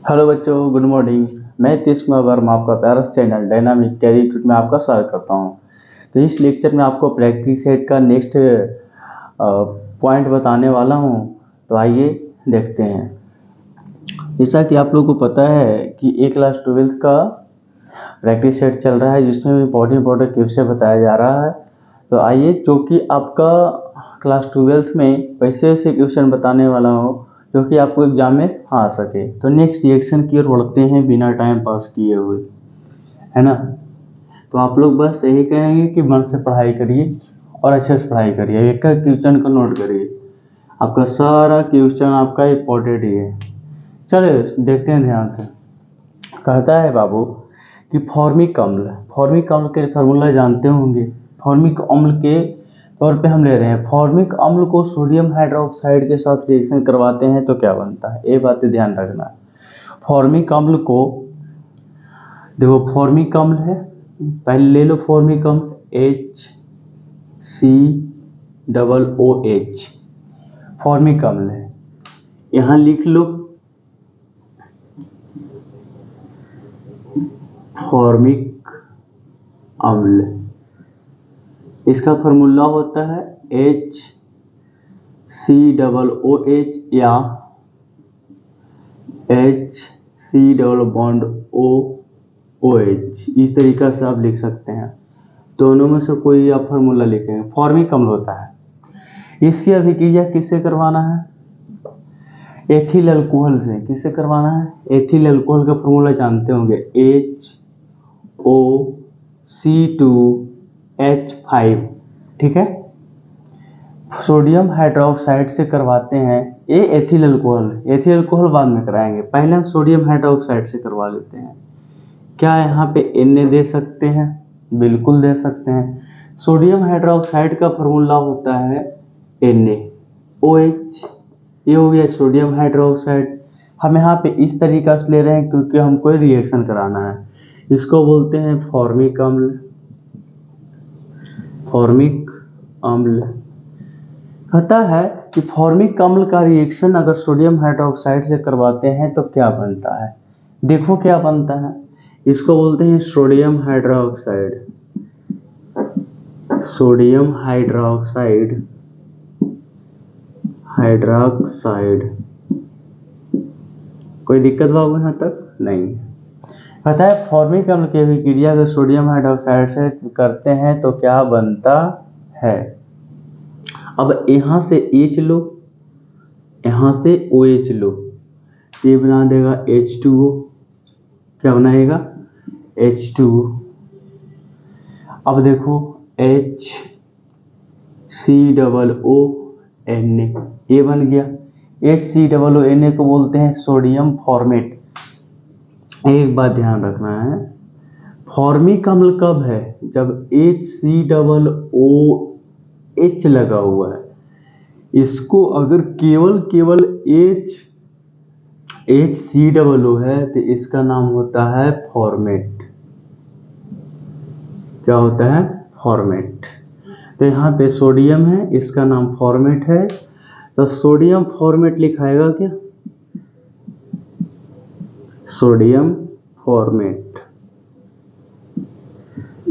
Hello बच्चों, good morning. मैं तीस कुमार वर्मा आपका प्यारा चैनल डायनामिक कैरियर में आपका स्वागत करता हूं। तो इस लेक्चर में आपको प्रैक्टिस सेट का नेक्स्ट पॉइंट बताने वाला हूं। तो आइए देखते हैं। जैसा कि आप लोगों को पता है कि ए क्लास 12th का प्रैक्टिस सेट चल रहा है, जिसमें इंपॉर्टेंट क्वेश्चन बताया जा रहा है। तो आइए, जो कि आपका क्लास 12th में वैसे वैसे क्वेश्चन बताने वाला हो जो कि आपको एग्जाम में आ सके। तो नेक्स्ट रिएक्शन की ओर बढ़ते हैं बिना टाइम पास किए हुए, है ना। तो आप लोग बस यही कहेंगे कि मन से पढ़ाई करिए और अच्छे से पढ़ाई करिए, एक एक क्वेश्चन को नोट करिए। आपका सारा क्वेश्चन आपका इंपॉर्टेंट ही है। चलिए देखते हैं ध्यान से। कहता है बाबू कि फॉर्मिक अम्ल के फार्मूला जानते होंगे। फॉर्मिक अम्ल के तौर पे हम ले रहे हैं। फॉर्मिक अम्ल को सोडियम हाइड्रोक्साइड के साथ रिएक्शन करवाते हैं तो क्या बनता है, ये बातें ध्यान रखना। फॉर्मिक अम्ल को देखो, फॉर्मिक अम्ल है, पहले ले लो फॉर्मिक अम्ल HCOOH फॉर्मिक अम्ल है। यहाँ लिख लो फॉर्मिक अम्ल, इसका फार्मूला होता है HCOOH या HCOOH। इस तरीका से आप लिख सकते हैं, दोनों में से कोई आप फार्मूला लिखेंगे। फॉर्मिक अम्ल होता है। इसकी अभिक्रिया किससे करवाना है? एथिल अल्कोहल से। किससे करवाना है? एथिल अल्कोहल का फार्मूला जानते होंगे, HOC2H5। ठीक है। सोडियम हाइड्रोक्साइड से करवाते हैं, ये एथिल अल्कोहल बाद में कराएंगे, पहले हम सोडियम हाइड्रोक्साइड से करवा लेते हैं। क्या यहाँ पे Na दे सकते हैं? बिल्कुल दे सकते हैं। सोडियम हाइड्रोक्साइड का फार्मूला होता है NaOH। ये हो गया सोडियम हाइड्रोक्साइड। हम यहाँ पे इस तरीका से ले रहे हैं क्योंकि हमको रिएक्शन कराना है। इसको बोलते हैं फॉर्मिक अम्ल। कहता है कि फॉर्मिक अम्ल का रिएक्शन अगर सोडियम हाइड्रोक्साइड से करवाते हैं तो क्या बनता है। देखो क्या बनता है, इसको बोलते हैं सोडियम हाइड्रोक्साइड। कोई दिक्कत बाबू यहाँ तक नहीं। कहता है फॉर्मिक अम्ल की अभिक्रिया अगर सोडियम हाइड्रोक्साइड से करते हैं तो क्या बनता है। अब यहाँ से H लो, यहाँ से OH लो, ये बना देगा H2O। क्या बनाएगा? H2O। अब देखो HCOONA, ये बन गया। HCOONA को बोलते हैं सोडियम फॉर्मेट। एक बात ध्यान रखना है, फॉर्मिक अम्ल कब है? जब HCOOH लगा हुआ है। इसको अगर केवल HCOO है तो इसका नाम होता है फॉर्मेट। क्या होता है? फॉर्मेट। तो यहाँ पे सोडियम है, इसका नाम फॉर्मेट है, तो सोडियम फॉर्मेट लिखाएगा क्या? Sodium format.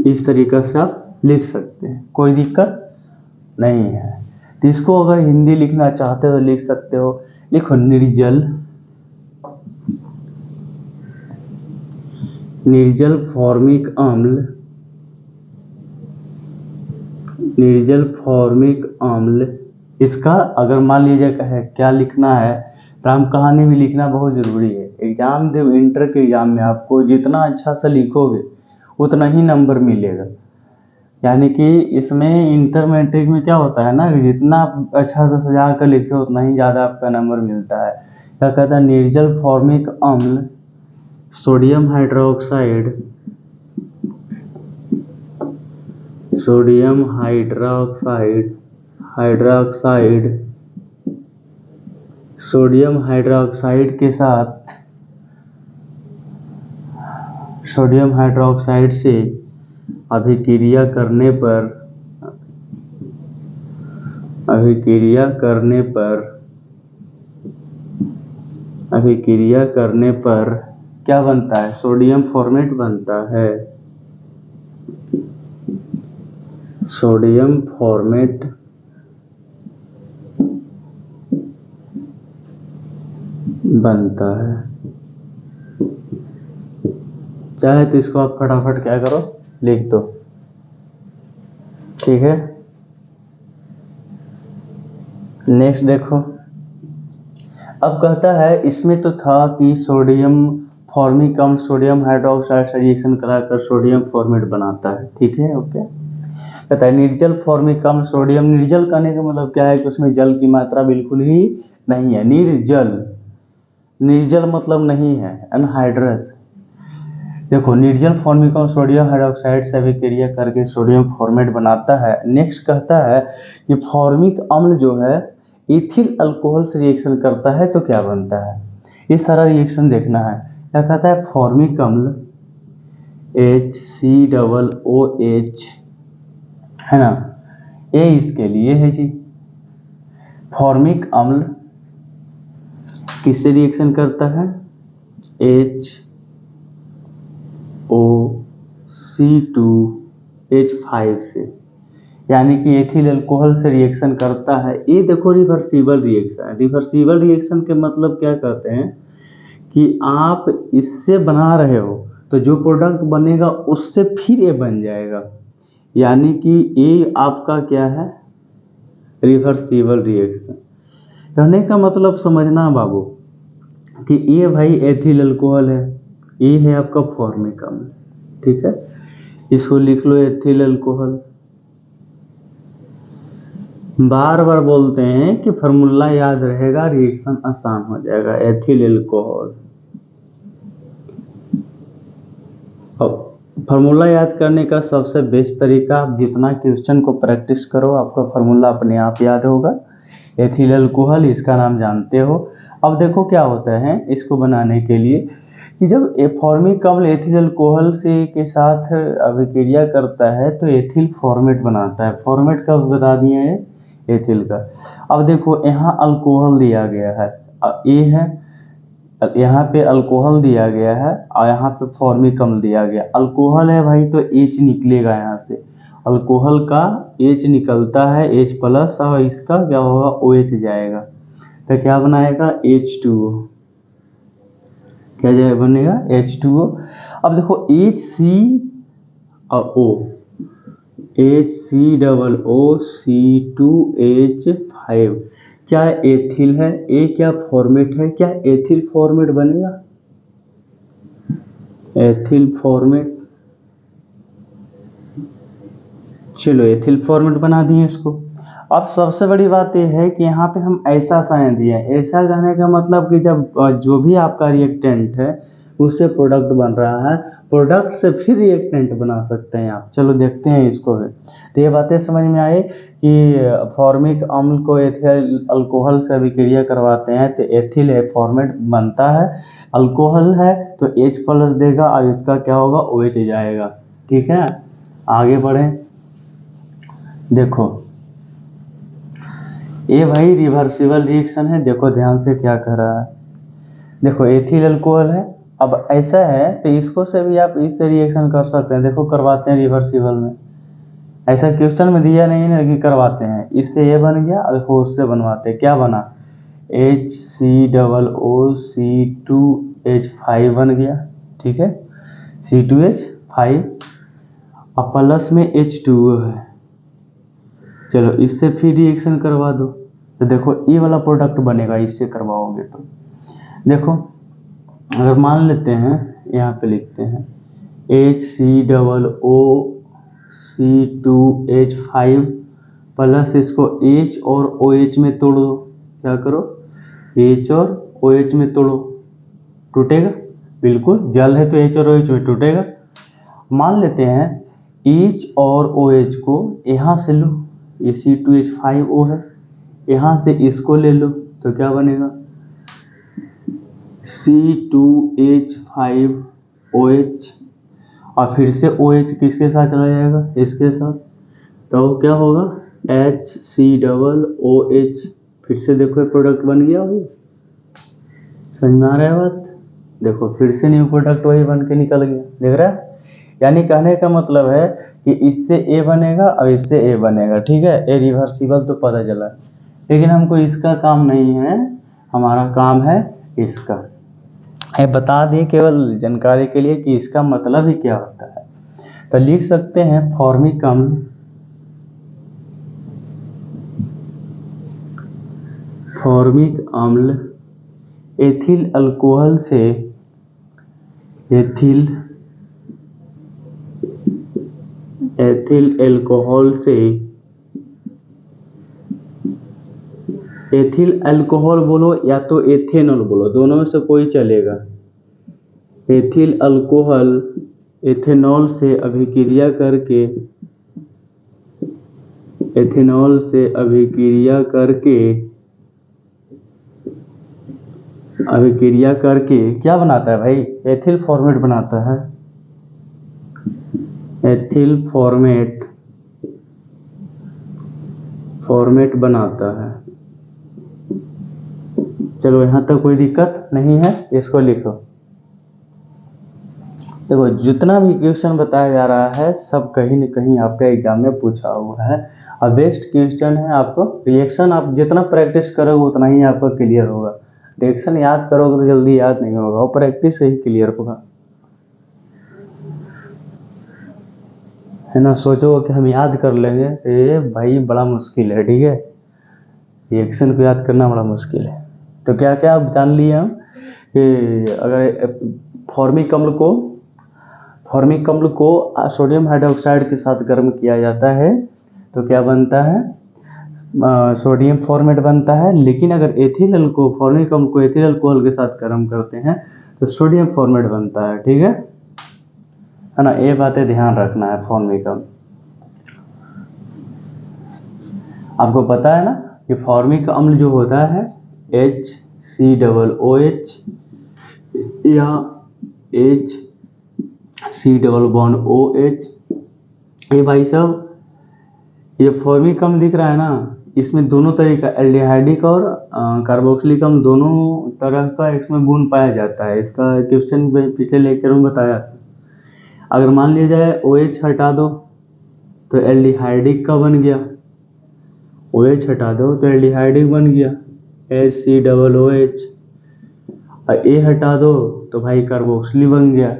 इस तरीका से आप लिख सकते हैं, कोई दिक्कत नहीं है। तो इसको अगर हिंदी लिखना चाहते हो तो लिख सकते हो, लिखो निर्जल फॉर्मिक अम्ल। इसका अगर मान लीजिए क्या लिखना है, राम कहानी भी लिखना बहुत जरूरी है। एग्जाम दे इंटर के एग्जाम में आपको जितना अच्छा सा लिखोगे उतना ही नंबर मिलेगा। यानी कि इसमें इंटर मैट्रिक में क्या होता है ना, जितना अच्छा से सजा कर लिखते हो उतना ही ज़्यादा आपका नंबर मिलता है। क्या कहता है? निर्जल फॉर्मिक अम्ल सोडियम हाइड्रोक्साइड के साथ सोडियम हाइड्रोक्साइड से अभिक्रिया अभिक्रिया करने पर क्या बनता है? सोडियम फॉर्मेट बनता है। सोडियम फॉर्मेट बनता है। चाहे तो इसको आप फटाफट क्या करो, लिख दो। ठीक है, नेक्स्ट देखो। अब कहता है इसमें तो था कि सोडियम फॉर्मिक अम्ल सोडियम हाइड्रोक्साइड से रिएक्शन कराकर सोडियम फॉर्मेट बनाता है। ठीक है, ओके। कहता है निर्जल फॉर्मिक अम्ल सोडियम, निर्जल कहने का मतलब क्या है कि उसमें जल की मात्रा बिल्कुल ही नहीं है। निर्जल, निर्जल मतलब नहीं है, अनहाइड्रस। देखो, निर्जल फॉर्मिक अम्ल सोडियम हाइड्रोक्साइड से अभिक्रिया करके सोडियम फॉर्मेट बनाता है। नेक्स्ट कहता है कि फॉर्मिक अम्ल जो है इथिल अल्कोहल से रिएक्शन करता है तो क्या बनता है? ये सारा रिएक्शन देखना है। क्या कहता है? फॉर्मिक अम्ल HCOOH है ना, ये इसके लिए है जी। फॉर्मिक अम्ल किससे रिएक्शन करता है? HOC2H5 से, यानी कि एथिल अल्कोहल से रिएक्शन करता है। ये देखो रिवर्सिबल रिएक्शन है। रिवर्सिबल रिएक्शन के मतलब क्या कहते हैं कि आप इससे बना रहे हो तो जो प्रोडक्ट बनेगा उससे फिर ये बन जाएगा, यानी कि ये आपका क्या है? Reversible reaction. कहने का मतलब समझना बाबू कि ये भाई एथिल अल्कोहल है, ये है आपका फॉर्मिक अम्ल। ठीक है, इसको लिख लो एथिल अल्कोहल। बार बार बोलते हैं कि फार्मूला याद रहेगा, रिएक्शन आसान हो जाएगा। Ethyl alcohol. अब फार्मूला याद करने का सबसे बेस्ट तरीका, आप जितना क्वेश्चन को प्रैक्टिस करो आपका फार्मूला अपने आप याद होगा। एथिल अल्कोहल, इसका नाम जानते हो। अब देखो क्या होता है इसको बनाने के लिए कि जब फॉर्मिक अम्ल एथिल अल्कोहल से के साथ अभिक्रिया करता है तो एथिल फॉर्मेट बनाता है। फॉर्मेट कब बता दिए हैं? एथिल का। अब देखो यहाँ अल्कोहल दिया गया है, ये है, यहाँ पे अल्कोहल दिया गया है और यहाँ पे फॉर्मिक अम्ल दिया गया। अल्कोहल है भाई तो H निकलेगा, यहाँ से अल्कोहल का H निकलता है, H प्लस, और इसका क्या होगा? OH जाएगा तो क्या बनाएगा? H2O। क्या जाएगा? बनेगा H2O। अब देखो HC और O, HCOOC2H5 क्या एथिल है? ये क्या फॉर्मेट है? क्या एथिल फॉर्मेट बनेगा? Ethyl format. चलो एथिल फॉर्मेट बना दिए इसको। अब सबसे बड़ी बात यह है कि यहाँ पे हम ऐसा साइन दिया है। ऐसा कहने का मतलब कि जब जो भी आपका रिएक्टेंट है उससे प्रोडक्ट बन रहा है, प्रोडक्ट से फिर रिएक्टेंट बना सकते हैं आप। चलो देखते हैं इसको भी। तो ये बातें समझ में आई कि फॉर्मिक अम्ल को एथिल अल्कोहल से अभिक्रिया करवाते हैं तो एथिल फॉर्मेट बनता है। अल्कोहल है तो H प्लस देगा और इसका क्या होगा? OH जाएगा। ठीक है, आगे बढ़ें। देखो ये भाई रिवर्सिबल रिएक्शन है। देखो ध्यान से क्या कर रहा है। देखो एथिल अल्कोहल है, अब ऐसा है तो इसको से भी आप इससे रिएक्शन कर सकते हैं। देखो करवाते हैं रिवर्सिबल में, ऐसा क्वेश्चन में दिया नहीं है कि करवाते हैं। इससे ये बन गया, अब देखो उससे बनवाते हैं। क्या बना? HCOOC2H5 बन गया। ठीक है, C2H5 और प्लस में H2O है। चलो इससे फिर रिएक्शन करवा दो तो देखो ये वाला प्रोडक्ट बनेगा इससे करवाओगे तो। देखो अगर मान लेते हैं, यहाँ पे लिखते हैं HCOOC2H5 प्लस इसको H और OH में तोड़ दो। क्या करो? H और OH में तोड़ो, टूटेगा बिल्कुल। जल है तो H और OH में टूटेगा। मान लेते हैं H और OH को यहाँ से लो, ये C2H5O है, यहाँ से इसको ले लो तो क्या बनेगा? C2H5OH और फिर से OH किसके साथ चला जाएगा? इसके साथ, तो क्या होगा? HCOOH। फिर से देखो प्रोडक्ट बन गया। समझ में आ रहा है बात? देखो फिर से न्यू प्रोडक्ट वही बन के निकल गया, देख रहा है? यानी कहने का मतलब है कि इससे ए बनेगा और इससे ए बनेगा, ठीक है, ए रिवर्सिबल तो पता चला, लेकिन हमको इसका काम नहीं है, हमारा काम है इसका। ये बता दिए केवल जानकारी के लिए कि इसका मतलब ही क्या होता है। तो लिख सकते हैं फॉर्मिक अम्ल, फॉर्मिक अम्ल एथिल अल्कोहल से, एथिल अल्कोहल से, एथिल अल्कोहल बोलो या तो एथेनॉल बोलो, दोनों में से कोई चलेगा। एथिल अल्कोहल एथेनॉल से अभिक्रिया करके, एथेनॉल से अभिक्रिया करके क्या बनाता है भाई? एथिल फॉर्मेट बनाता है, एथिल फॉर्मेट बनाता है। चलो यहाँ तक कोई दिक्कत नहीं है, इसको लिखो। देखो जितना भी क्वेश्चन बताया जा रहा है सब कहीं न कहीं आपका एग्जाम में पूछा हुआ है और बेस्ट क्वेश्चन है। आपको रिएक्शन आप जितना प्रैक्टिस करोगे उतना ही आपका क्लियर होगा। रिएक्शन याद करोगे तो जल्दी याद नहीं होगा, और प्रैक्टिस से ही क्लियर होगा, है ना। सोचो कि हम याद कर लेंगे तो ये भाई बड़ा मुश्किल है, ठीक है, रिएक्शन को याद करना बड़ा मुश्किल है। तो क्या क्या आप जान लिए हम कि अगर फॉर्मिक अम्ल को सोडियम हाइड्रोक्साइड के साथ गर्म किया जाता है तो क्या बनता है? सोडियम फॉर्मेट बनता है। लेकिन अगर फॉर्मिक अम्ल को एथिल अल्कोहल के साथ गर्म करते हैं तो सोडियम फॉर्मेट बनता है, ठीक है ना। ये बातें ध्यान रखना है। फॉर्मिक अम्ल आपको पता है ना कि फॉर्मिक अम्ल जो होता है HCOOH या HC⋯OH, ये भाई साहब ये फॉर्मिक अम्ल दिख रहा है ना, इसमें दोनों तरह का एल्डिहाइडिक और कार्बोक्सिलिक अम्ल दोनों तरह का इसमें गुण पाया जाता है। इसका क्वेश्चन पिछले लेक्चर में बताया था। अगर मान लिया जाए OH हटा दो तो एल्डिहाइडिक का बन गया, OH हटा दो तो एल्डिहाइडिक बन गया HC⋯OH, और A हटा दो तो भाई कार्बोक्सिल बन गया।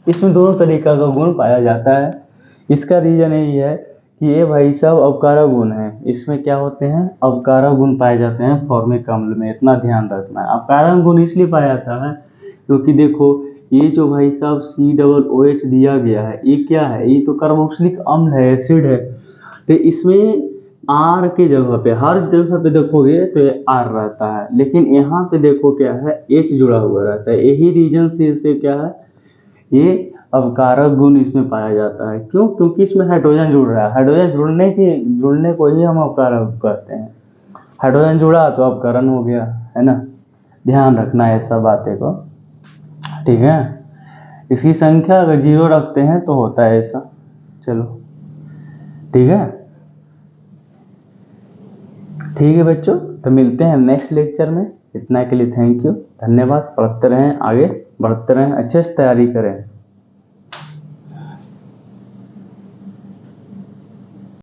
इसमें दोनों तरीका का गुण पाया जाता है। इसका रीजन यही है कि ये भाई साहब अवकारा गुण है। इसमें क्या होते हैं? अवकारा गुण पाए जाते हैं फॉर्मिक अम्ल में, इतना ध्यान रखना है। अवकारा गुण इसलिए पाया जाता है क्योंकि देखो ये जो भाई साहब C⋯OH दिया गया है, ये क्या है? ये तो कार्बोक्सिलिक अम्ल है, एसिड है। तो इसमें R की जगह पे, हर जगह पे देखोगे तो ये R रहता है, लेकिन यहाँ पे देखो क्या है? H जुड़ा हुआ रहता है। यही रीजन से इसे क्या है, ये अवकारक गुण इसमें पाया जाता है। क्यों? क्योंकि इसमें हाइड्रोजन जुड़ रहा है। हाइड्रोजन जुड़ने को ही हम अवकारक कहते हैं। हाइड्रोजन जुड़ा तो अवकरण हो गया, है ना। ध्यान रखना है सब बातें को, ठीक है। इसकी संख्या अगर 0 रखते हैं तो होता है ऐसा। चलो ठीक है, ठीक है बच्चों, तो मिलते हैं नेक्स्ट लेक्चर में। इतना के लिए थैंक यू, धन्यवाद। पढ़ते रहें, आगे बढ़ते रहें, अच्छे से तैयारी करें।